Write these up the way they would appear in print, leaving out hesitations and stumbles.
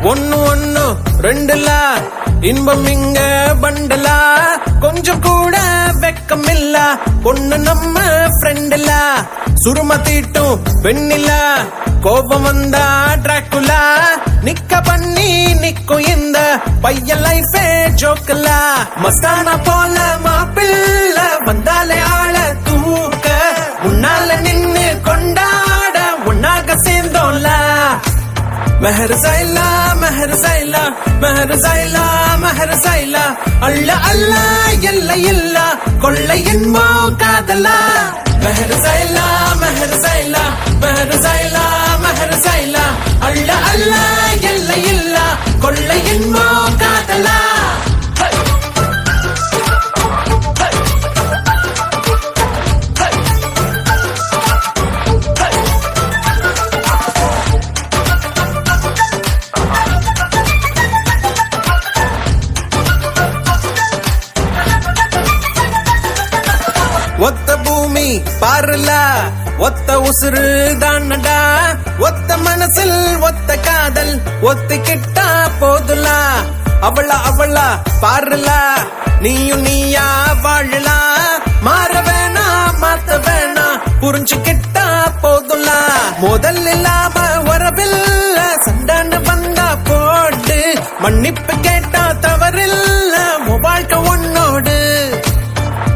ஒன்னு ஒன்னு ரெண்டுலா இன்பம் இங்க பண்டலா கொஞ்சம் கூட வெக்கம் இல்ல பொண்ணு நம்ம ஃப்ரெண்டுல சுரும தீட்டும் பெண்ணில கோபம் வந்தா டிராக்குலா நிக்க பண்ணி நிக்கும் இந்த பையன் லைஃபே ஜோக்கல மஸ்தானா போல மாப்பிள்ள வந்தாலே ஆள தூக்க உன்னால நின்னு கொண்டாட உன்னாக சேர்ந்தோம்ல மெஹர் சைலா மெஹர் சைலா மெஹர் சைலா மெஹர் சைலா அல்ல அல்ல எல்லை இல்ல கொள்ளை என்போ காதலா மெஹர் சைலா மெஹர் சைலா மெஹர் சைலா மெஹர் சைலா அல்ல அல்ல எல்லை இல்ல கொள்ளை என்போ காதலா ஒத்த பூமி பாருல ஒத்த உசுறு தானடா ஒத்த மனசில் ஒத்த காதல் ஒத்திக்கிட்டா போதுலா அவளா அவளா பாருல நீயும் நீயா வாழலா மாற வேணா மாத்த வேணா புரிஞ்சுக்கிட்டா போதுலா முதல் இல்லாம வரவில்ல சண்டான வந்தா போட்டு மன்னிப்பு கேட்டா தவறில்ல வாழ்க்கை உன்னோடு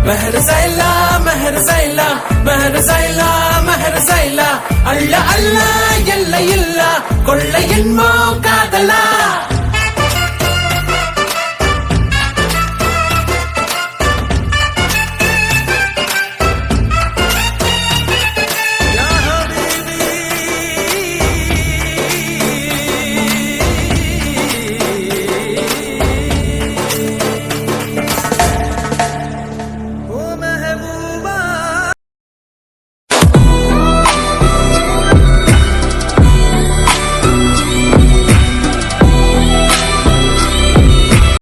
மெஹர் சைலா மெஹர் சைலா மெஹர் சைலா மெஹர் சைலா அல்ல அல்ல எல்லை இல்ல கொள்ளை என்போ காதலா